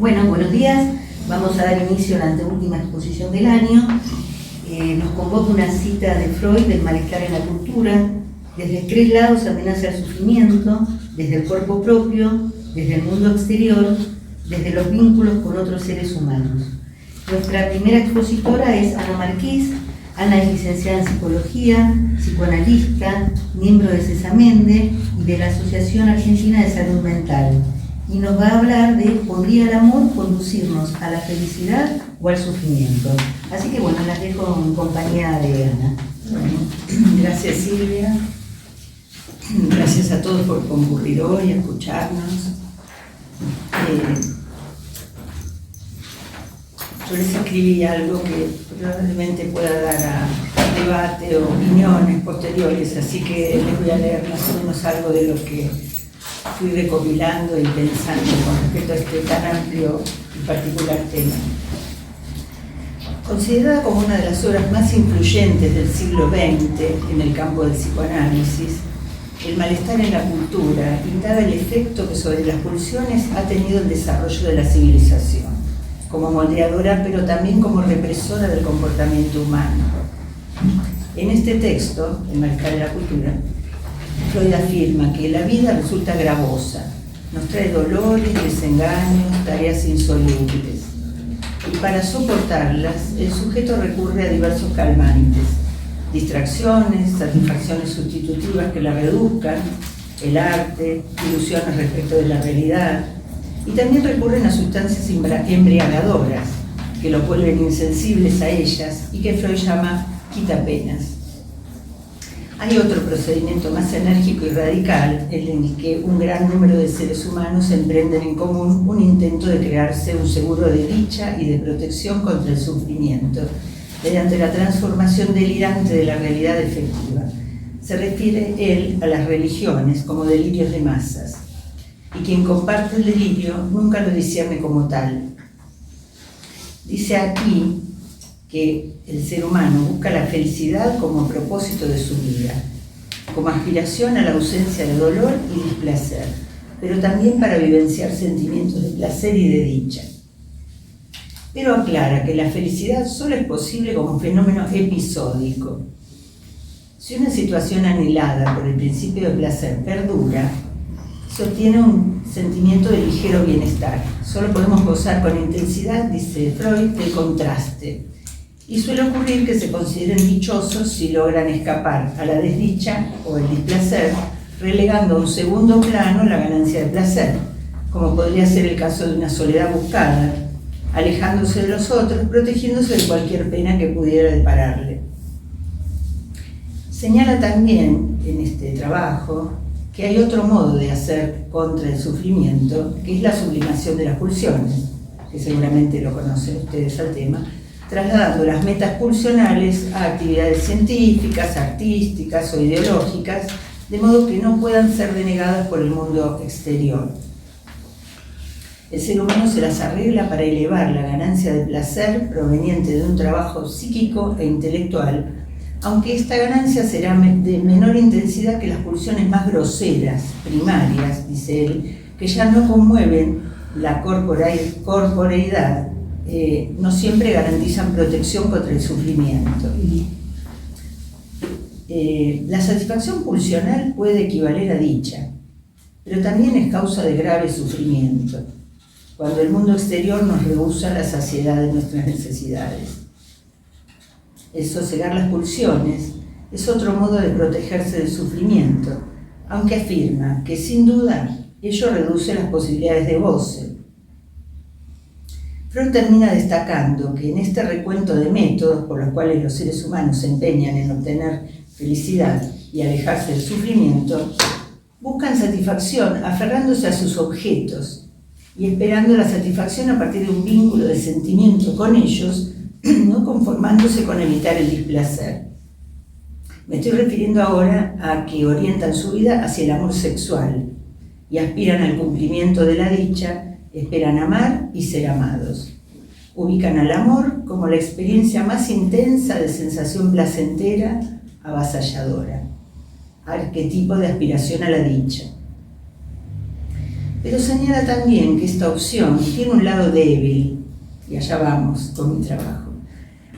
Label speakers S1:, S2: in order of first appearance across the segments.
S1: Bueno, buenos días. Vamos a dar inicio a la anteúltima exposición del año. Nos convoca una cita de Freud del malestar en la cultura. Desde 3 lados amenaza el sufrimiento, desde el cuerpo propio, desde el mundo exterior, desde los vínculos con otros seres humanos. Nuestra primera expositora es Ana Marquís. Ana es licenciada en Psicología, psicoanalista, miembro de Cesamende y de la Asociación Argentina de Salud Mental. Y nos va a hablar de ¿podría el amor conducirnos a la felicidad o al sufrimiento? Así que bueno, las dejo en compañía de Ana.
S2: Bueno, gracias Silvia. Gracias a todos por concurrir hoy, a escucharnos. Yo les escribí algo que probablemente pueda dar a debate o opiniones posteriores, así que les voy a leer más o menos algo de lo que fui recopilando y pensando con respecto a este tan amplio y particular tema. Considerada como una de las obras más influyentes del siglo XX en el campo del psicoanálisis, El malestar en la cultura indaga el efecto que sobre las pulsiones ha tenido el desarrollo de la civilización, como moldeadora pero también como represora del comportamiento humano. En este texto, El malestar en la cultura, Freud afirma que la vida resulta gravosa, nos trae dolores, desengaños, tareas insolubles. Y para soportarlas, el sujeto recurre a diversos calmantes, distracciones, satisfacciones sustitutivas que la reduzcan, el arte, ilusiones respecto de la realidad, y también recurren a sustancias embriagadoras que lo vuelven insensibles a ellas y que Freud llama quitapenas. Hay otro procedimiento más enérgico y radical en el que un gran número de seres humanos emprenden en común un intento de crearse un seguro de dicha y de protección contra el sufrimiento, mediante la transformación delirante de la realidad efectiva. Se refiere él a las religiones como delirios de masas, y quien comparte el delirio nunca lo discierne como tal. Dice aquí que el ser humano busca la felicidad como propósito de su vida, como aspiración a la ausencia de dolor y displacer, pero también para vivenciar sentimientos de placer y de dicha. Pero aclara que la felicidad solo es posible como un fenómeno episódico. Si una situación anhelada por el principio de placer perdura, se obtiene un sentimiento de ligero bienestar. Solo podemos gozar con intensidad, dice Freud, del contraste. Y suele ocurrir que se consideren dichosos si logran escapar a la desdicha o el displacer, relegando a un segundo plano la ganancia de placer, como podría ser el caso de una soledad buscada, alejándose de los otros, protegiéndose de cualquier pena que pudiera depararle. Señala también en este trabajo que hay otro modo de hacer contra el sufrimiento, que es la sublimación de las pulsiones, que seguramente lo conocen ustedes al tema, trasladando las metas pulsionales a actividades científicas, artísticas o ideológicas, de modo que no puedan ser denegadas por el mundo exterior. El ser humano se las arregla para elevar la ganancia de placer proveniente de un trabajo psíquico e intelectual, aunque esta ganancia será de menor intensidad que las pulsiones más groseras, primarias, dice él, que ya no conmueven la corporeidad, no siempre garantizan protección contra el sufrimiento. La satisfacción pulsional puede equivaler a dicha, pero también es causa de grave sufrimiento, cuando el mundo exterior nos rehúsa la saciedad de nuestras necesidades. El sosegar las pulsiones es otro modo de protegerse del sufrimiento, aunque afirma que sin duda ello reduce las posibilidades de goce. Freud termina destacando que en este recuento de métodos por los cuales los seres humanos se empeñan en obtener felicidad y alejarse del sufrimiento, buscan satisfacción aferrándose a sus objetos y esperando la satisfacción a partir de un vínculo de sentimiento con ellos, no conformándose con evitar el displacer. Me estoy refiriendo ahora a que orientan su vida hacia el amor sexual y aspiran al cumplimiento de la dicha, esperan amar y ser amados. Ubican al amor como la experiencia más intensa de sensación placentera, avasalladora, arquetipo de aspiración a la dicha. Pero señala también que esta opción tiene un lado débil, y allá vamos con mi trabajo,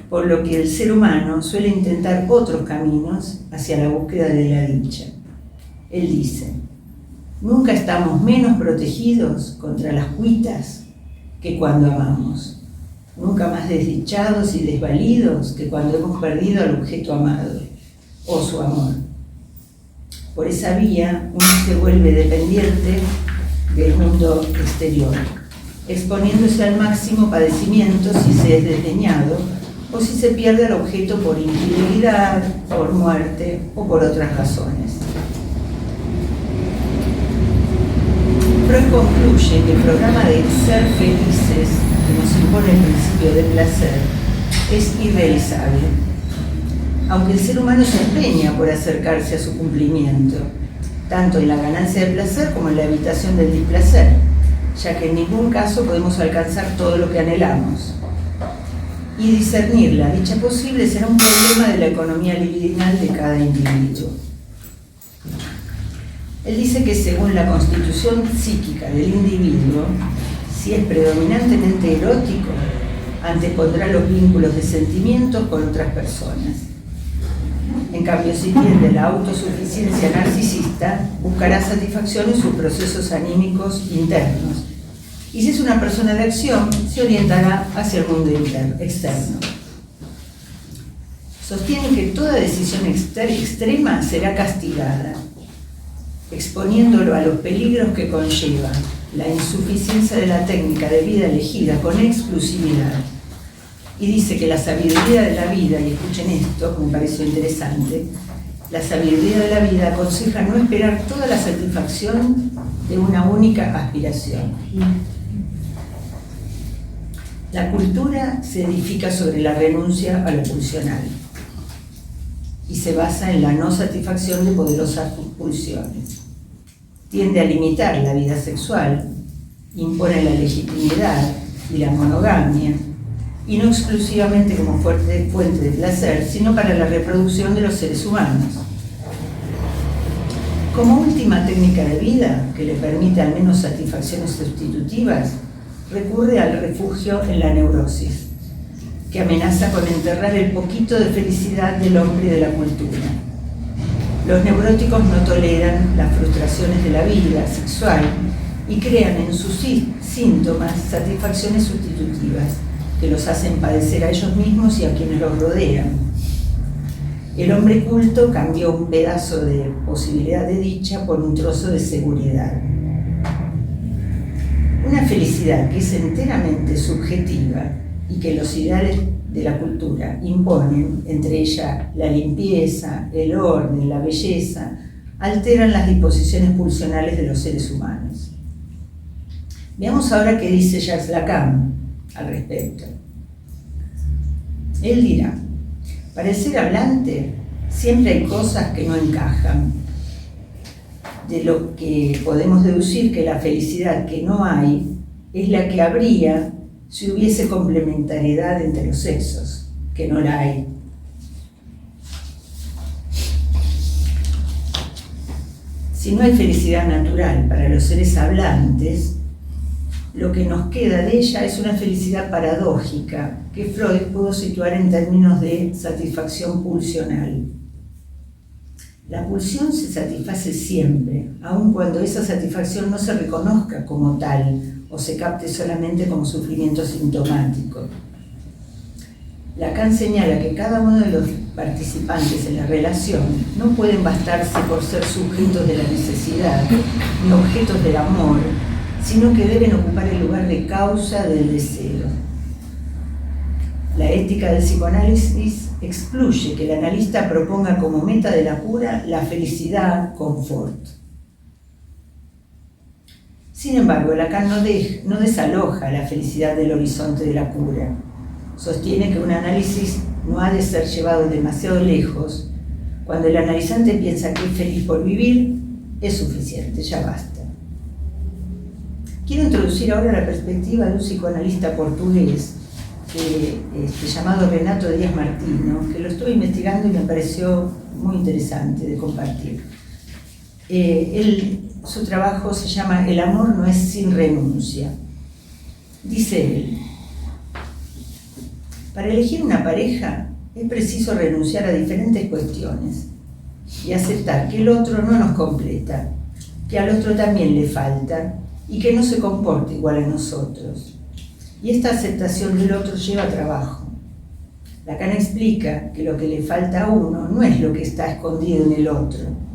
S2: por lo que el ser humano suele intentar otros caminos hacia la búsqueda de la dicha. Él dice: nunca estamos menos protegidos contra las cuitas que cuando amamos, nunca más desdichados y desvalidos que cuando hemos perdido al objeto amado o su amor. Por esa vía uno se vuelve dependiente del mundo exterior, exponiéndose al máximo padecimiento si se es desdeñado o si se pierde al objeto por infidelidad, por muerte o por otras razones. Freud concluye que el programa de ser felices que nos impone el principio del placer es irrealizable, aunque el ser humano se empeña por acercarse a su cumplimiento, tanto en la ganancia del placer como en la evitación del displacer, ya que en ningún caso podemos alcanzar todo lo que anhelamos. Y discernir la dicha posible será un problema de la economía libidinal de cada individuo. Él dice que según la constitución psíquica del individuo, si es predominantemente erótico, antepondrá los vínculos de sentimientos con otras personas. En cambio, si tiende la autosuficiencia narcisista, buscará satisfacción en sus procesos anímicos internos. Y si es una persona de acción, se orientará hacia el mundo externo. Sostiene que toda decisión extrema será castigada, exponiéndolo a los peligros que conlleva la insuficiencia de la técnica de vida elegida con exclusividad. Y dice que la sabiduría de la vida, y escuchen esto, me pareció interesante, la sabiduría de la vida aconseja no esperar toda la satisfacción de una única aspiración. La cultura se edifica sobre la renuncia a lo pulsional y se basa en la no satisfacción de poderosas pulsiones. Tiende a limitar la vida sexual, impone la legitimidad y la monogamia, y no exclusivamente como fuente de placer, sino para la reproducción de los seres humanos. Como última técnica de vida, que le permite al menos satisfacciones sustitutivas, recurre al refugio en la neurosis, que amenaza con enterrar el poquito de felicidad del hombre y de la cultura. Los neuróticos no toleran las frustraciones de la vida sexual y crean en sus síntomas satisfacciones sustitutivas que los hacen padecer a ellos mismos y a quienes los rodean. El hombre culto cambió un pedazo de posibilidad de dicha por un trozo de seguridad. Una felicidad que es enteramente subjetiva y que los ideales de la cultura imponen, entre ellas la limpieza, el orden, la belleza, alteran las disposiciones pulsionales de los seres humanos. Veamos ahora qué dice Jacques Lacan al respecto. Él dirá: para el ser hablante siempre hay cosas que no encajan, de lo que podemos deducir que la felicidad que no hay es la que habría si hubiese complementariedad entre los sexos, que no la hay. Si no hay felicidad natural para los seres hablantes, lo que nos queda de ella es una felicidad paradójica que Freud pudo situar en términos de satisfacción pulsional. La pulsión se satisface siempre, aun cuando esa satisfacción no se reconozca como tal o se capte solamente como sufrimiento sintomático. Lacan señala que cada uno de los participantes en la relación no pueden bastarse por ser sujetos de la necesidad ni objetos del amor, sino que deben ocupar el lugar de causa del deseo. La ética del psicoanálisis excluye que el analista proponga como meta de la cura la felicidad, confort. Sin embargo, Lacan no desaloja la felicidad del horizonte de la cura. Sostiene que un análisis no ha de ser llevado demasiado lejos. Cuando el analizante piensa que es feliz por vivir, es suficiente, ya basta. Quiero introducir ahora la perspectiva de un psicoanalista portugués llamado Renato Díaz Martino, que lo estuve investigando y me pareció muy interesante de compartir. Su trabajo se llama El amor no es sin renuncia. Dice él: para elegir una pareja es preciso renunciar a diferentes cuestiones y aceptar que el otro no nos completa, que al otro también le falta y que no se comporta igual a nosotros. Y esta aceptación del otro lleva trabajo. Lacan explica que lo que le falta a uno no es lo que está escondido en el otro.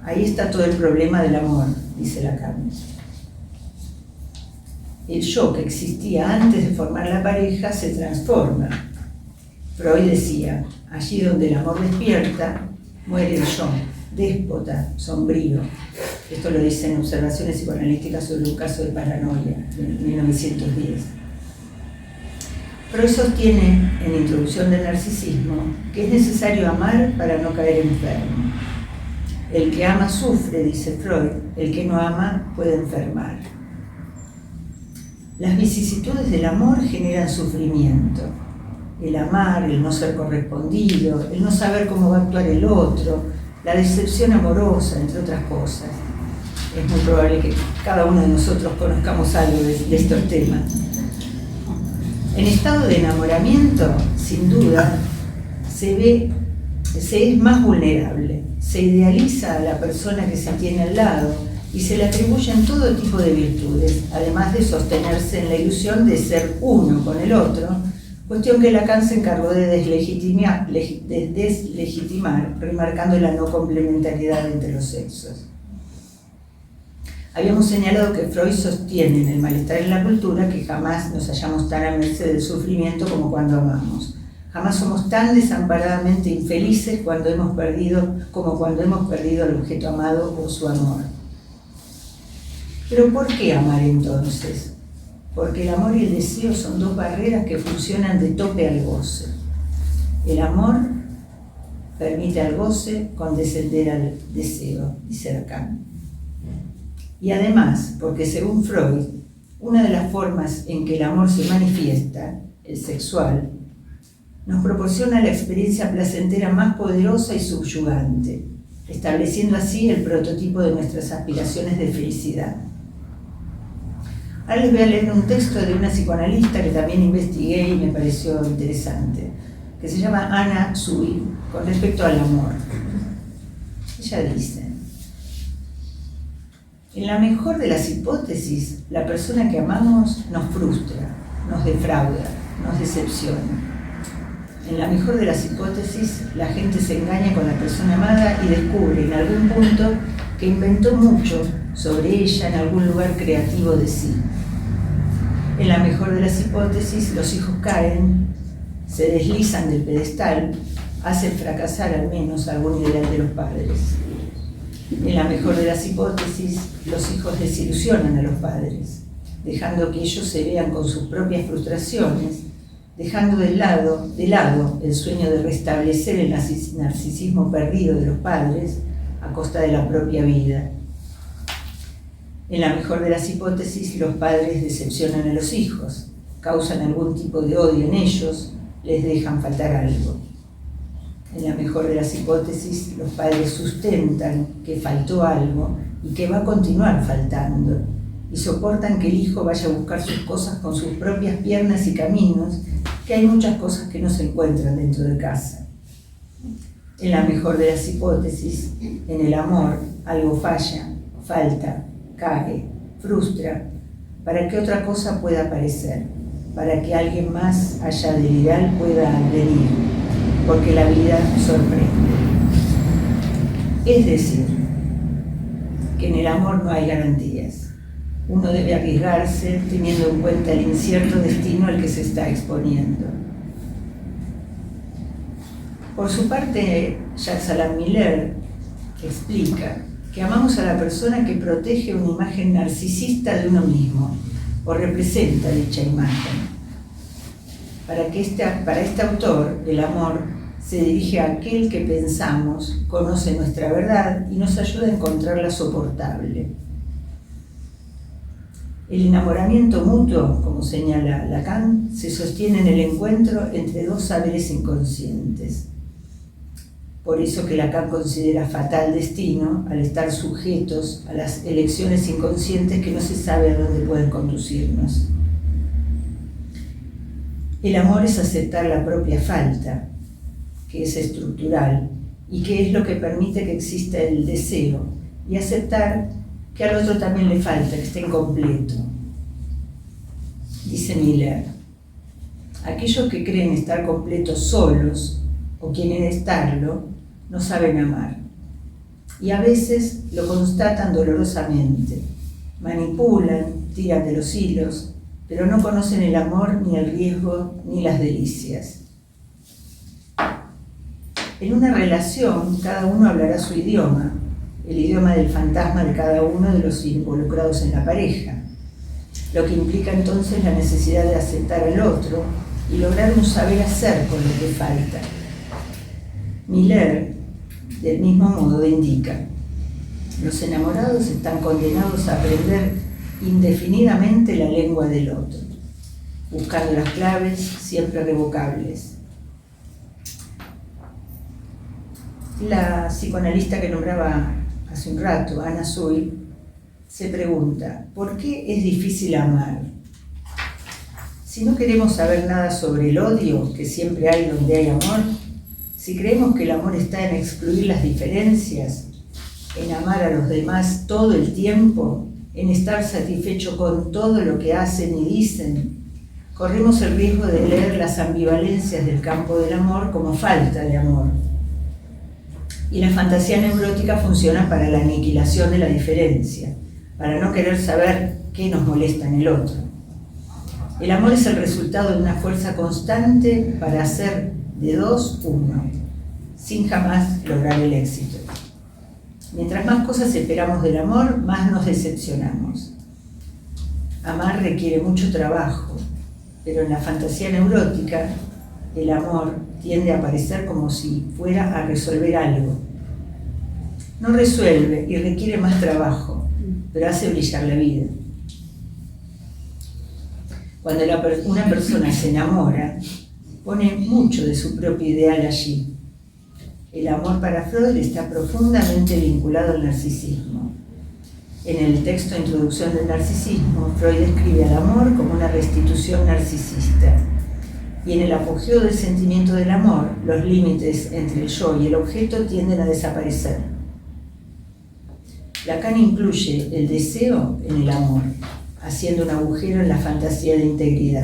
S2: Ahí está todo el problema del amor, dice Lacan. El yo que existía antes de formar la pareja se transforma. Freud decía: allí donde el amor despierta, muere el yo, déspota, sombrío. Esto lo dice en Observaciones psicoanalíticas sobre un caso de paranoia, de 1910. Freud sostiene, en Introducción del narcisismo, que es necesario amar para no caer enfermo. El que ama sufre, dice Freud, el que no ama puede enfermar. Las vicisitudes del amor generan sufrimiento. El amar, el no ser correspondido, el no saber cómo va a actuar el otro, la decepción amorosa, entre otras cosas. Es muy probable que cada uno de nosotros conozcamos algo de estos temas. En estado de enamoramiento, sin duda, se es más vulnerable, se idealiza a la persona que se tiene al lado y se le atribuyen todo tipo de virtudes, además de sostenerse en la ilusión de ser uno con el otro, cuestión que Lacan se encargó de deslegitimar, remarcando la no complementariedad entre los sexos. Habíamos señalado que Freud sostiene en El malestar en la cultura que jamás nos hallamos tan a merced del sufrimiento como cuando amamos. Jamás somos tan desamparadamente infelices como cuando hemos perdido al objeto amado o su amor. ¿Pero por qué amar entonces? Porque el amor y el deseo son dos barreras que funcionan de tope al goce. El amor permite al goce condescender al deseo, dice Lacan. Y además, porque según Freud, una de las formas en que el amor se manifiesta, el sexual, nos proporciona la experiencia placentera más poderosa y subyugante, estableciendo así el prototipo de nuestras aspiraciones de felicidad. Ahora les voy a leer un texto de una psicoanalista que también investigué y me pareció interesante, que se llama Anna Sui, con respecto al amor. Ella dice: en la mejor de las hipótesis, la persona que amamos nos frustra, nos defrauda, nos decepciona. En la mejor de las hipótesis, la gente se engaña con la persona amada y descubre en algún punto que inventó mucho sobre ella en algún lugar creativo de sí. En la mejor de las hipótesis, los hijos caen, se deslizan del pedestal, hacen fracasar al menos algún ideal de los padres. En la mejor de las hipótesis, los hijos desilusionan a los padres, dejando que ellos se vean con sus propias frustraciones, dejando de lado el sueño de restablecer el narcisismo perdido de los padres a costa de la propia vida. En la mejor de las hipótesis, los padres decepcionan a los hijos, causan algún tipo de odio en ellos, les dejan faltar algo. En la mejor de las hipótesis, los padres sustentan que faltó algo y que va a continuar faltando, y soportan que el hijo vaya a buscar sus cosas con sus propias piernas y caminos, que hay muchas cosas que no se encuentran dentro de casa. En la mejor de las hipótesis, en el amor, algo falla, falta, cae, frustra, para que otra cosa pueda aparecer, para que alguien más allá del ideal pueda venir, porque la vida sorprende. Es decir, que en el amor no hay garantías. Uno debe arriesgarse teniendo en cuenta el incierto destino al que se está exponiendo. Por su parte, Jacques Alain Miller explica que amamos a la persona que protege una imagen narcisista de uno mismo o representa dicha imagen. Para este autor, el amor se dirige a aquel que pensamos conoce nuestra verdad y nos ayuda a encontrarla soportable. El enamoramiento mutuo, como señala Lacan, se sostiene en el encuentro entre dos saberes inconscientes. Por eso que Lacan considera fatal destino al estar sujetos a las elecciones inconscientes que no se sabe a dónde pueden conducirnos. El amor es aceptar la propia falta, que es estructural, y que es lo que permite que exista el deseo, y aceptar que al otro también le falta, que esté incompleto. Dice Miller, aquellos que creen estar completos solos, o quieren estarlo, no saben amar. Y a veces lo constatan dolorosamente, manipulan, tiran de los hilos, pero no conocen el amor, ni el riesgo, ni las delicias. En una relación, cada uno hablará su idioma, el idioma del fantasma de cada uno de los involucrados en la pareja, lo que implica entonces la necesidad de aceptar al otro y lograr un saber hacer con lo que falta. Miller, del mismo modo, indica: los enamorados están condenados a aprender indefinidamente la lengua del otro, buscando las claves siempre revocables. La psicoanalista que nombraba hace un rato, Anna Sui, se pregunta: ¿por qué es difícil amar? Si no queremos saber nada sobre el odio, que siempre hay donde hay amor, si creemos que el amor está en excluir las diferencias, en amar a los demás todo el tiempo, en estar satisfecho con todo lo que hacen y dicen, corremos el riesgo de leer las ambivalencias del campo del amor como falta de amor. Y la fantasía neurótica funciona para la aniquilación de la diferencia, para no querer saber qué nos molesta en el otro. El amor es el resultado de una fuerza constante para hacer de dos uno, sin jamás lograr el éxito. Mientras más cosas esperamos del amor, más nos decepcionamos. Amar requiere mucho trabajo, pero en la fantasía neurótica, el amor tiende a aparecer como si fuera a resolver algo. No resuelve y requiere más trabajo, pero hace brillar la vida. Cuando una persona se enamora, pone mucho de su propio ideal allí. El amor para Freud está profundamente vinculado al narcisismo. En el texto Introducción del narcisismo, Freud describe al amor como una restitución narcisista. Y en el apogeo del sentimiento del amor, los límites entre el yo y el objeto tienden a desaparecer. Lacan incluye el deseo en el amor, haciendo un agujero en la fantasía de integridad.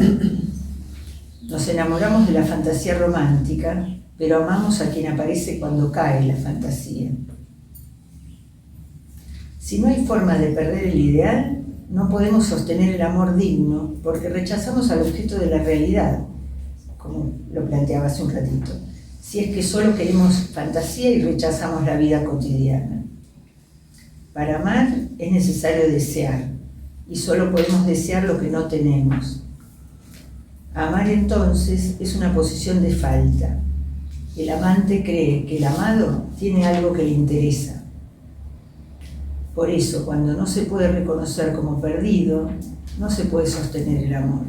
S2: Nos enamoramos de la fantasía romántica, pero amamos a quien aparece cuando cae la fantasía. Si no hay forma de perder el ideal, no podemos sostener el amor digno porque rechazamos al objeto de la realidad, como lo planteaba hace un ratito, si es que solo queremos fantasía y rechazamos la vida cotidiana. Para amar es necesario desear, y solo podemos desear lo que no tenemos. Amar entonces es una posición de falta. El amante cree que el amado tiene algo que le interesa. Por eso, cuando no se puede reconocer como perdido, no se puede sostener el amor.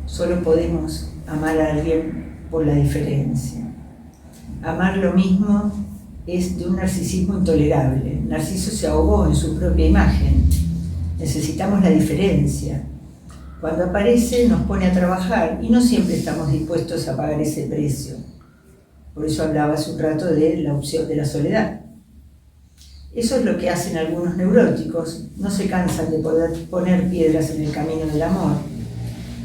S2: Solo podemos amar a alguien por la diferencia. Amar lo mismo es de un narcisismo intolerable. Narciso se ahogó en su propia imagen. Necesitamos la diferencia. Cuando aparece nos pone a trabajar y no siempre estamos dispuestos a pagar ese precio. Por eso hablaba hace un rato de la opción de la soledad. Eso es lo que hacen algunos neuróticos. No se cansan de poder poner piedras en el camino del amor.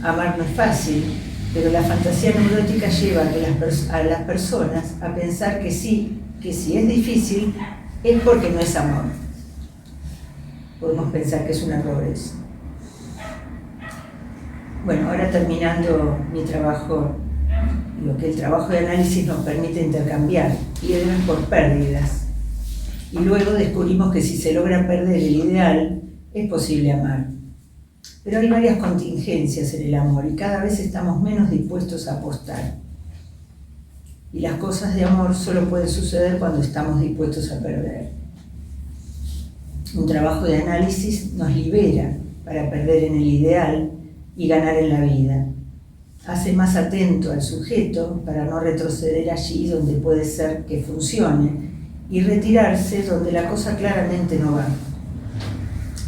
S2: Amar no es fácil, pero la fantasía neurótica lleva a las personas a pensar que sí, que si es difícil, es porque no es amor. Podemos pensar que es un error eso. Bueno, ahora terminando mi trabajo, lo que el trabajo de análisis nos permite intercambiar piedras por pérdidas. Y luego descubrimos que si se logra perder el ideal, es posible amar. Pero hay varias contingencias en el amor y cada vez estamos menos dispuestos a apostar. Y las cosas de amor solo pueden suceder cuando estamos dispuestos a perder. Un trabajo de análisis nos libera para perder en el ideal y ganar en la vida. hace más atento al sujeto para no retroceder allí donde puede ser que funcione y retirarse donde la cosa claramente no va.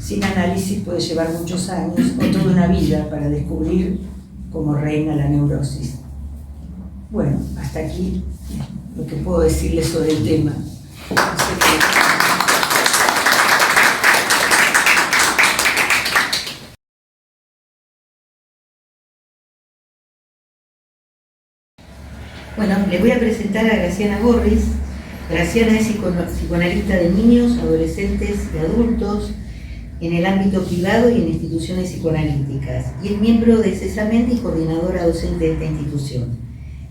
S2: Sin análisis puede llevar muchos años o toda una vida para descubrir cómo reina la neurosis. Bueno, hasta aquí lo que puedo decirles sobre el tema.
S1: Bueno, les voy a presentar a Graciana Borris. Graciana es psicoanalista de niños, adolescentes y adultos en el ámbito privado y en instituciones psicoanalíticas, y es miembro de CESAMENDI y coordinadora docente de esta institución.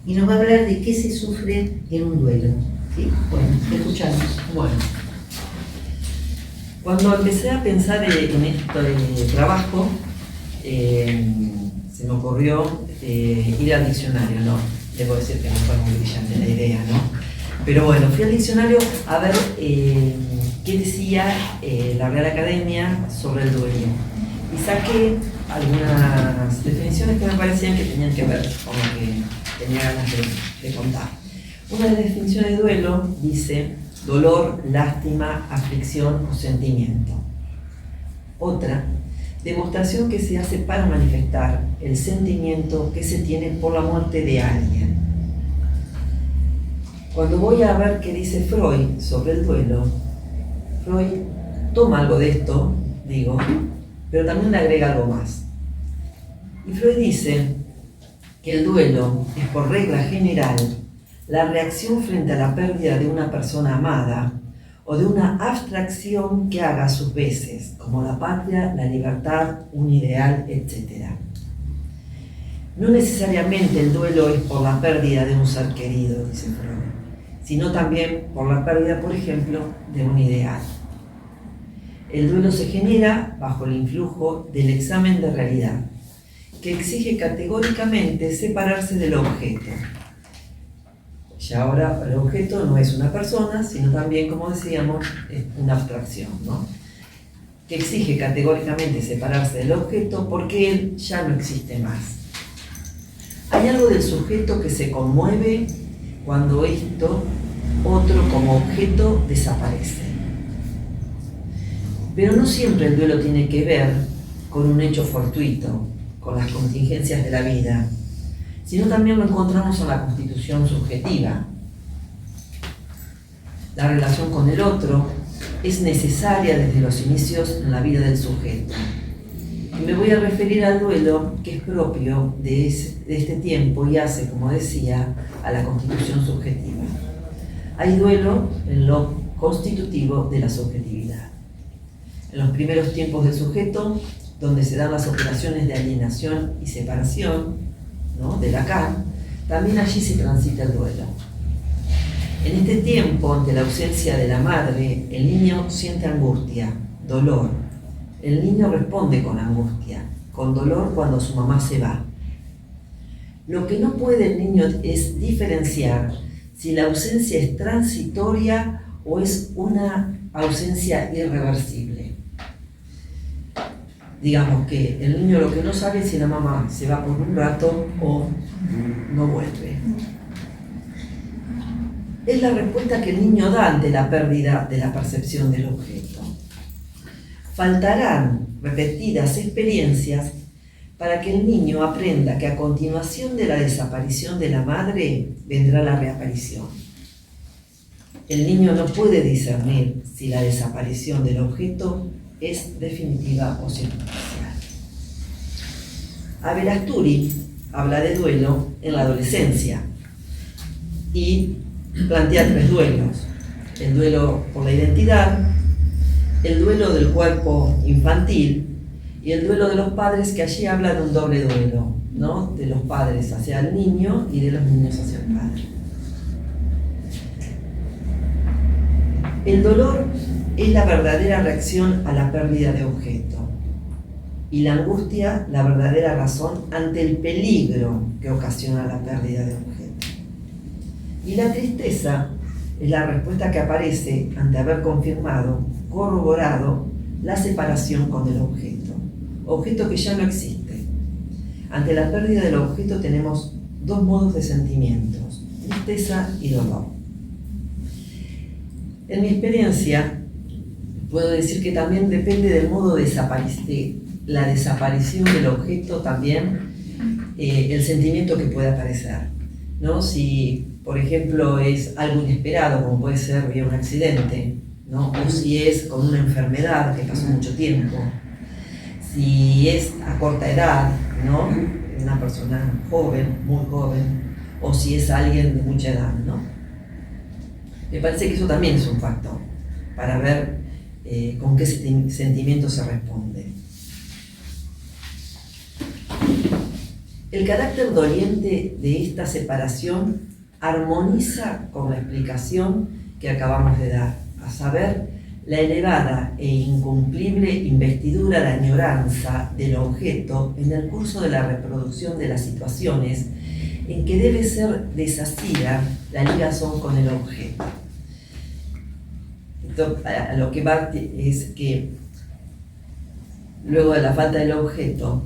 S1: Y nos va a hablar de qué se sufre en un duelo. ¿Sí? Bueno, te escuchamos.
S3: Bueno, cuando empecé a pensar en este trabajo, se me ocurrió ir al diccionario, ¿no? Debo decir que no fue muy brillante la idea, ¿no? Pero bueno, fui al diccionario a ver qué decía la Real Academia sobre el duelo. Y saqué algunas definiciones que me parecían que tenían que ver con lo que tenía ganas de contar. Una de las definiciones de duelo dice dolor, lástima, aflicción o sentimiento. Otra, demostración que se hace para manifestar el sentimiento que se tiene por la muerte de alguien. Cuando voy a ver qué dice Freud sobre el duelo, Freud toma algo de esto, digo, pero también le agrega algo más. Y Freud dice que el duelo es por regla general la reacción frente a la pérdida de una persona amada o de una abstracción que haga a sus veces, como la patria, la libertad, un ideal, etc. No necesariamente el duelo es por la pérdida de un ser querido, dice Freud, sino también por la pérdida, por ejemplo, de un ideal. El duelo se genera bajo el influjo del examen de realidad, que exige categóricamente separarse del objeto. Y ahora el objeto no es una persona, sino también, como decíamos, es una abstracción, ¿no? Que exige categóricamente separarse del objeto porque él ya no existe más. Hay algo del sujeto que se conmueve cuando esto, otro como objeto, desaparece. Pero no siempre el duelo tiene que ver con un hecho fortuito, con las contingencias de la vida, sino también lo encontramos en la constitución subjetiva. La relación con el otro es necesaria desde los inicios en la vida del sujeto. Y me voy a referir al duelo que es propio de este tiempo y hace, como decía, a la constitución subjetiva. Hay duelo en lo constitutivo de la subjetividad. En los primeros tiempos del sujeto, donde se dan las operaciones de alienación y separación, ¿no?, de Lacan, también allí se transita el duelo. En este tiempo, ante la ausencia de la madre, el niño siente angustia, dolor. El niño responde con angustia, con dolor cuando su mamá se va. Lo que no puede el niño es diferenciar si la ausencia es transitoria o es una ausencia irreversible. Digamos que el niño lo que no sabe es si la mamá se va por un rato o no vuelve. Es la respuesta que el niño da ante la pérdida de la percepción del objeto. Faltarán repetidas experiencias para que el niño aprenda que a continuación de la desaparición de la madre vendrá la reaparición. El niño no puede discernir si la desaparición del objeto es definitiva o circunstancial. Abel Asturi habla de duelo en la adolescencia y plantea tres duelos: el duelo por la identidad, el duelo del cuerpo infantil y el duelo de los padres, que allí habla de un doble duelo, ¿no?, de los padres hacia el niño y de los niños hacia el padre. El dolor es la verdadera reacción a la pérdida de objeto y la angustia la verdadera razón ante el peligro que ocasiona la pérdida de objeto. Y la tristeza es la respuesta que aparece ante haber confirmado, corroborado la separación con el objeto que ya no existe. Ante la pérdida del objeto tenemos dos modos de sentimientos, tristeza y dolor. En mi experiencia, puedo decir que también depende del modo de la desaparición del objeto también, el sentimiento que puede aparecer, ¿no? Si, por ejemplo, es algo inesperado, como puede ser un accidente, ¿no? O si es con una enfermedad que pasó mucho tiempo, si es a corta edad, ¿no? Una persona joven, muy joven, o si es alguien de mucha edad, ¿no? Me parece que eso también es un factor para ver con qué sentimiento se responde. El carácter doliente de esta separación armoniza con la explicación que acabamos de dar, a saber, la elevada e incumplible investidura de añoranza del objeto en el curso de la reproducción de las situaciones en que debe ser deshacida la ligazón con el objeto. Esto, a lo que va es que luego de la falta del objeto,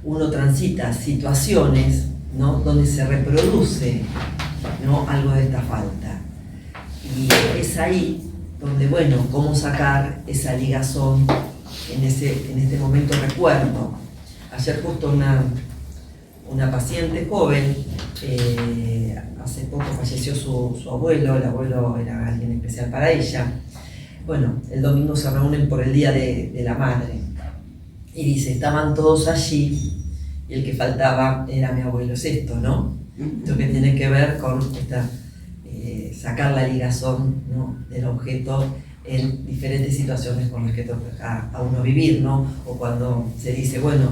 S3: uno transita situaciones, ¿no?, donde se reproduce, ¿no?, algo de esta falta. Y es ahí donde, bueno, cómo sacar esa ligazón en este momento. Recuerdo, ayer justo una paciente joven, hace poco falleció su abuelo, el abuelo era alguien especial para ella. Bueno, el domingo se reúnen por el Día de la Madre. Y dice, estaban todos allí y el que faltaba era mi abuelo. Es esto, ¿no? Esto que tiene que ver con sacar la ligazón, ¿no?, del objeto en diferentes situaciones con las que toca a uno vivir, ¿no? O cuando se dice, bueno,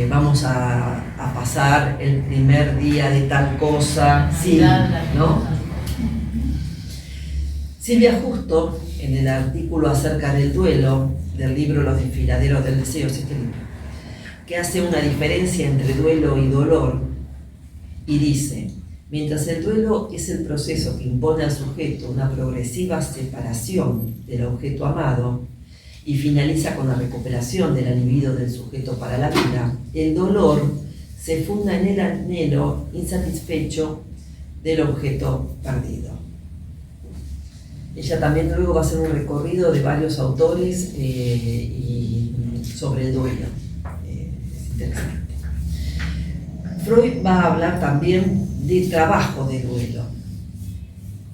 S3: vamos a pasar el primer día de tal cosa, sí, ¿no? Silvia Justo, en el artículo acerca del duelo del libro Los desfiladeros del deseo, este libro, que hace una diferencia entre duelo y dolor, y dice: mientras el duelo es el proceso que impone al sujeto una progresiva separación del objeto amado y finaliza con la recuperación del libido del sujeto para la vida, el dolor se funda en el anhelo insatisfecho del objeto perdido. Ella también luego va a hacer un recorrido de varios autores y sobre el duelo. Es interesante. Freud va a hablar también de trabajo de duelo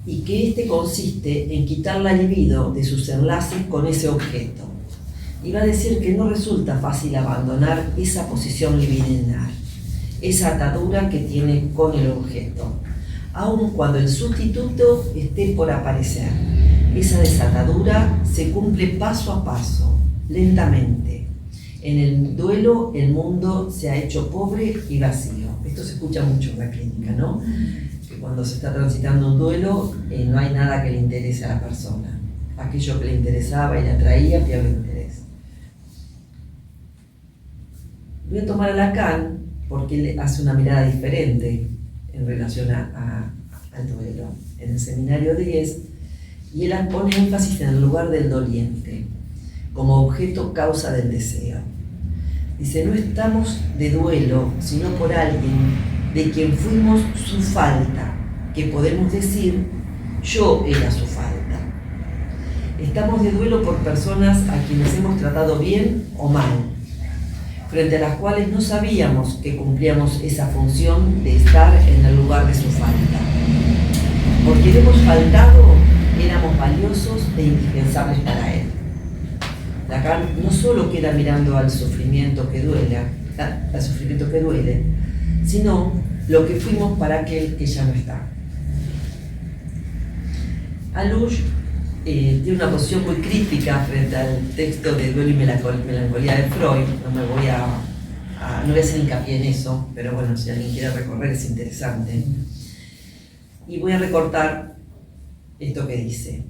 S3: y que este consiste en quitar la libido de sus enlaces con ese objeto. Y va a decir que no resulta fácil abandonar esa posición libidinal, esa atadura que tiene con el objeto, aun cuando el sustituto esté por aparecer. Esa desatadura se cumple paso a paso, lentamente. En el duelo el mundo se ha hecho pobre y vacío. Esto se escucha mucho en la clínica, ¿no? Que cuando se está transitando un duelo no hay nada que le interese a la persona. Aquello que le interesaba y le atraía pierde interés. Voy a tomar a Lacan porque él hace una mirada diferente en relación al duelo. En el seminario 10, y él pone énfasis en el lugar del doliente, como objeto causa del deseo. Dice, no estamos de duelo, sino por alguien de quien fuimos su falta, que podemos decir, yo era su falta. Estamos de duelo por personas a quienes hemos tratado bien o mal, frente a las cuales no sabíamos que cumplíamos esa función de estar en el lugar de su falta. Porque le hemos faltado, éramos valiosos e indispensables para él. Lacan no solo queda mirando al sufrimiento que duele, sino lo que fuimos para aquel que ya no está. Alush tiene una posición muy crítica frente al texto de Duelo y Melancolía de Freud. No voy a hacer hincapié en eso, pero bueno, si alguien quiere recorrer es interesante. Y voy a recortar esto que dice: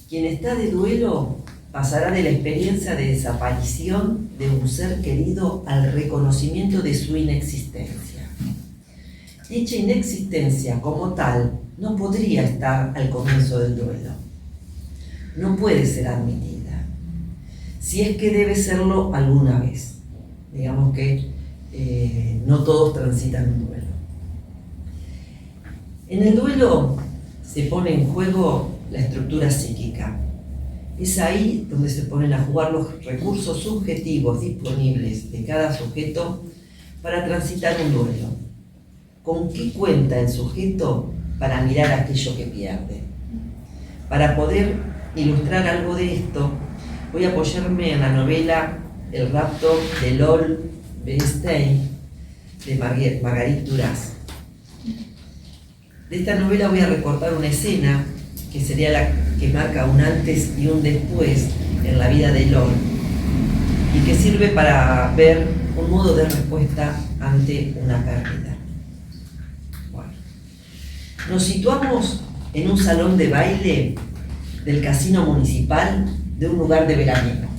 S3: quien está de duelo pasará de la experiencia de desaparición de un ser querido al reconocimiento de su inexistencia. Dicha inexistencia como tal no podría estar al comienzo del duelo. No puede ser admitida, si es que debe serlo alguna vez. Digamos que no todos transitan un duelo. En el duelo se pone en juego la estructura psíquica. Es ahí donde se ponen a jugar los recursos subjetivos disponibles de cada sujeto para transitar un duelo. ¿Con qué cuenta el sujeto para mirar aquello que pierde? Para poder ilustrar algo de esto, voy a apoyarme en la novela El rapto de Lol Bernstein de Marguerite Duras. De esta novela voy a recortar una escena que sería la que marca un antes y un después en la vida de Lol y que sirve para ver un modo de respuesta ante una pérdida. Bueno, nos situamos en un salón de baile del casino municipal de un lugar de veraneo.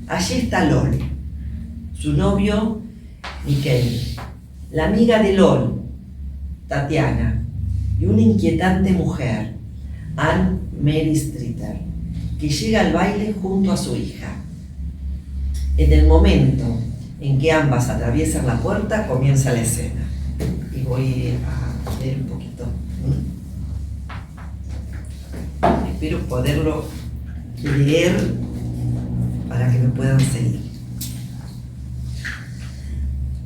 S3: Allí está Lol, su novio Miquel, la amiga de Lol, Tatiana, y una inquietante mujer, Anne Mary Streeter, que llega al baile junto a su hija. En el momento en que ambas atraviesan la puerta, comienza la escena. Y voy a leer un poquito. Espero poderlo leer para que me puedan seguir.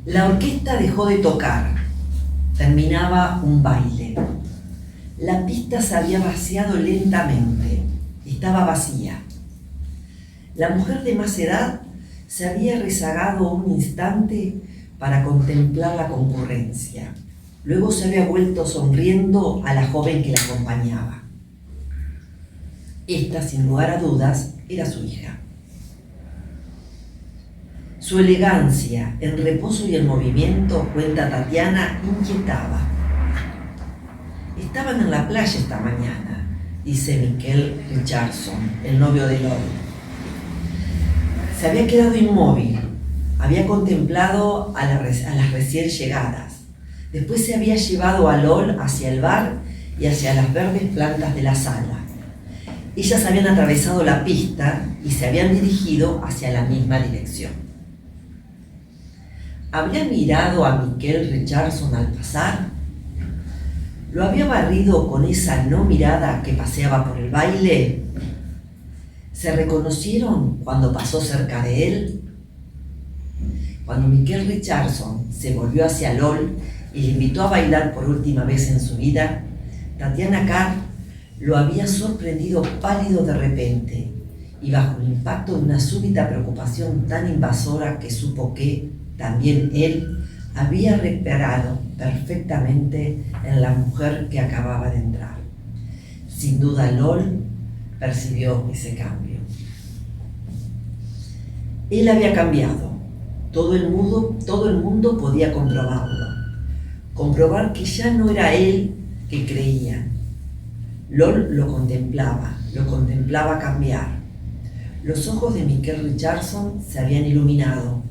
S3: La orquesta dejó de tocar. Terminaba un baile. La pista se había vaciado lentamente. Estaba vacía. La mujer de más edad se había rezagado un instante para contemplar la concurrencia. Luego se había vuelto sonriendo a la joven que la acompañaba. Esta, sin lugar a dudas, era su hija. Su elegancia, el reposo y el movimiento, cuenta Tatiana, inquietaba. Estaban en la playa esta mañana, dice Miquel Richardson, el novio de Lol. Se había quedado inmóvil, había contemplado a las recién llegadas. Después se había llevado a Lol hacia el bar y hacia las verdes plantas de la sala. Ellas habían atravesado la pista y se habían dirigido hacia la misma dirección. ¿Habría mirado a Miquel Richardson al pasar? ¿Lo había barrido con esa no mirada que paseaba por el baile? ¿Se reconocieron cuando pasó cerca de él? Cuando Miquel Richardson se volvió hacia Lol y le invitó a bailar por última vez en su vida, Tatiana Carr lo había sorprendido pálido de repente y bajo el impacto de una súbita preocupación tan invasora que supo que, también él, había reparado perfectamente en la mujer que acababa de entrar. Sin duda Lol percibió ese cambio. Él había cambiado. Todo el mundo podía comprobarlo. Comprobar que ya no era él que creía. Lol lo contemplaba cambiar. Los ojos de Miquel Richardson se habían iluminado.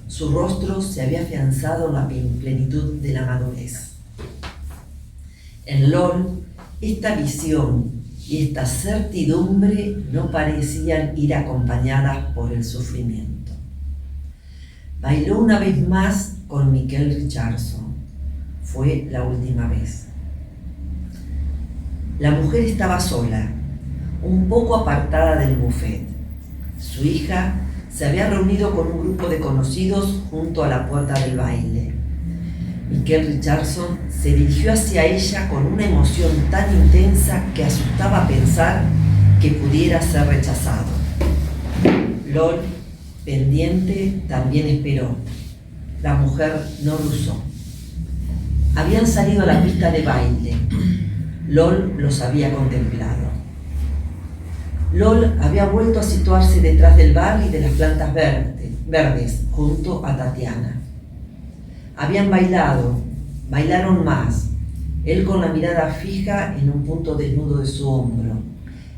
S3: Su rostro se había afianzado en la plenitud de la madurez. En Lol, esta visión y esta certidumbre no parecían ir acompañadas por el sufrimiento. Bailó una vez más con Miquel Richardson. Fue la última vez. La mujer estaba sola, un poco apartada del buffet. Su hija se había reunido con un grupo de conocidos junto a la puerta del baile. Miquel Richardson se dirigió hacia ella con una emoción tan intensa que asustaba pensar que pudiera ser rechazado. Lol, pendiente, también esperó. La mujer no lo usó. Habían salido a la pista de baile. Lol los había contemplado. Lol había vuelto a situarse detrás del bar y de las plantas verdes, junto a Tatiana. Habían bailaron más, él con la mirada fija en un punto desnudo de su hombro,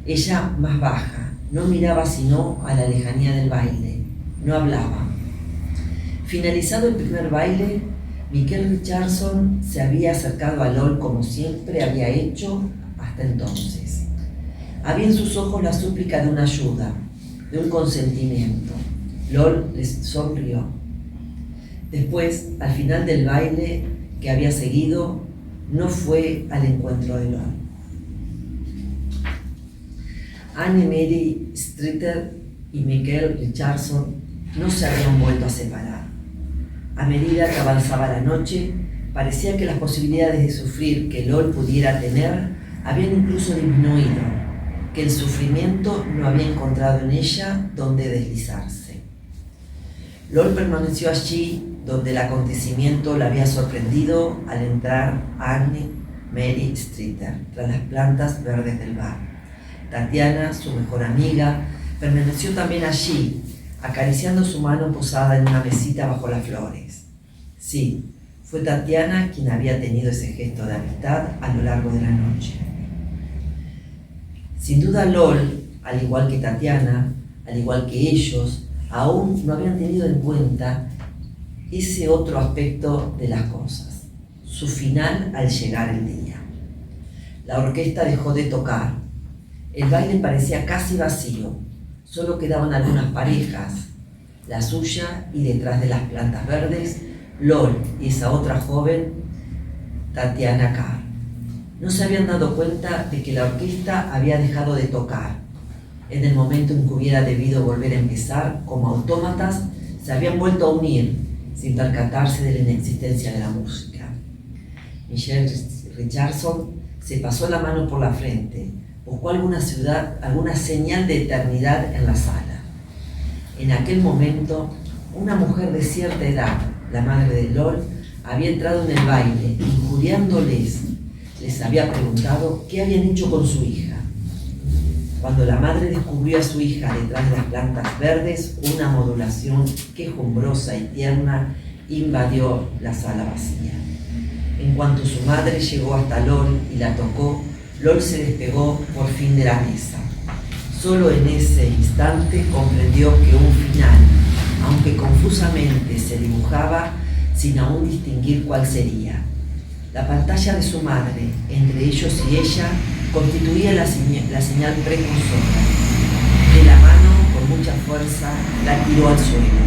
S3: ella más baja, no miraba sino a la lejanía del baile, no hablaba. Finalizado el primer baile, Miquel Richardson se había acercado a Lol como siempre había hecho hasta entonces. Había en sus ojos la súplica de una ayuda, de un consentimiento. Lol les sonrió. Después, al final del baile que había seguido, no fue al encuentro de LOL. Anne-Marie Streeter y Michael Richardson no se habían vuelto a separar. A medida que avanzaba la noche, parecía que las posibilidades de sufrir que LOL pudiera tener habían incluso disminuido, que el sufrimiento no había encontrado en ella donde deslizarse. LOL permaneció allí donde el acontecimiento la había sorprendido al entrar Anne-Marie Streeter tras las plantas verdes del bar. Tatiana, su mejor amiga, permaneció también allí, acariciando su mano posada en una mesita bajo las flores. Sí, fue Tatiana quien había tenido ese gesto de amistad a lo largo de la noche. Sin duda LOL, al igual que Tatiana, al igual que ellos, aún no habían tenido en cuenta ese otro aspecto de las cosas, su final al llegar el día. La orquesta dejó de tocar, el baile parecía casi vacío, solo quedaban algunas parejas, la suya y detrás de las plantas verdes, LOL y esa otra joven, Tatiana Carr. No se habían dado cuenta de que la orquesta había dejado de tocar. En el momento en que hubiera debido volver a empezar, como autómatas, se habían vuelto a unir, sin percatarse de la inexistencia de la música. Michael Richardson se pasó la mano por la frente, buscó alguna señal de eternidad en la sala. En aquel momento, una mujer de cierta edad, la madre de LOL, había entrado en el baile, injuriándoles. Les había preguntado qué habían hecho con su hija. Cuando la madre descubrió a su hija detrás de las plantas verdes, una modulación quejumbrosa y tierna invadió la sala vacía. En cuanto su madre llegó hasta LOL y la tocó, LOL se despegó por fin de la mesa. Solo en ese instante comprendió que un final, aunque confusamente, se dibujaba sin aún distinguir cuál sería. La pantalla de su madre, entre ellos y ella, constituía la señal precursora. De la mano, con mucha fuerza, la tiró al suelo.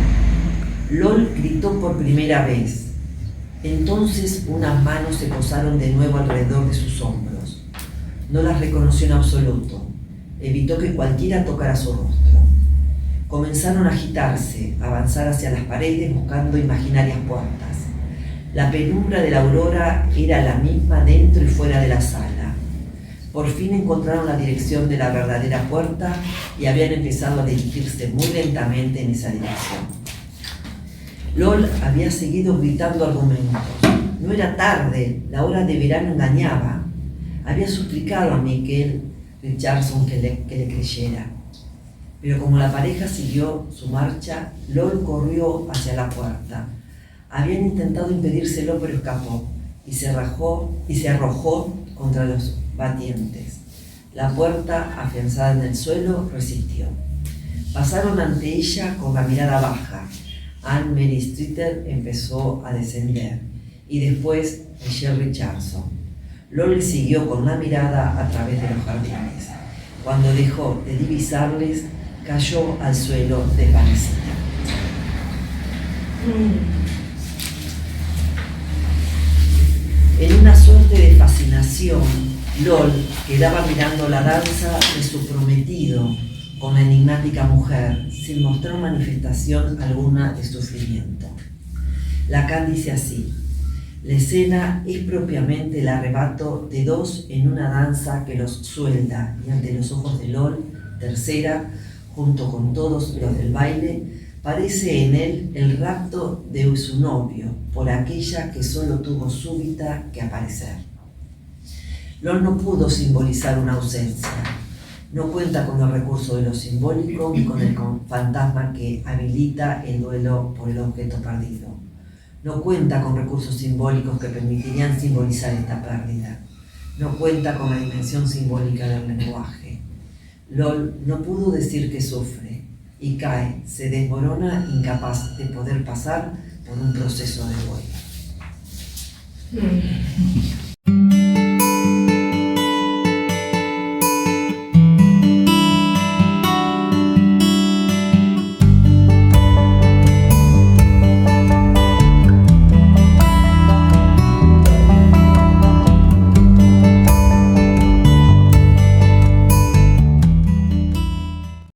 S3: LOL gritó por primera vez. Entonces unas manos se posaron de nuevo alrededor de sus hombros. No las reconoció en absoluto. Evitó que cualquiera tocara su rostro. Comenzaron a agitarse, a avanzar hacia las paredes buscando imaginarias puertas. La penumbra de la aurora era la misma dentro y fuera de la sala. Por fin encontraron la dirección de la verdadera puerta y habían empezado a dirigirse muy lentamente en esa dirección. LOL había seguido gritando argumentos. No era tarde, la hora de verano engañaba. Había suplicado a Michael Richardson que le creyera. Pero como la pareja siguió su marcha, LOL corrió hacia la puerta. Habían intentado impedírselo, pero escapó y se arrojó contra los batientes. La puerta, afianzada en el suelo, resistió. Pasaron ante ella con la mirada baja. Anne-Marie Streeter empezó a descender y después Michael Richardson. LOL siguió con la mirada a través de los jardines. Cuando dejó de divisarles, cayó al suelo desvanecida. En una suerte de fascinación, LOL quedaba mirando la danza de su prometido con la enigmática mujer, sin mostrar manifestación alguna de sufrimiento. Lacan dice así: la escena es propiamente el arrebato de dos en una danza que los suelda, y ante los ojos de LOL, tercera, junto con todos los del baile, parece en él el rapto de su novio por aquella que solo tuvo súbita que aparecer. LOL no pudo simbolizar una ausencia. No cuenta con el recurso de lo simbólico ni con el fantasma que habilita el duelo por el objeto perdido. No cuenta con recursos simbólicos que permitirían simbolizar esta pérdida. No cuenta con la dimensión simbólica del lenguaje. LOL no pudo decir que sufre y cae, se desmorona, incapaz de poder pasar por un proceso de duelo.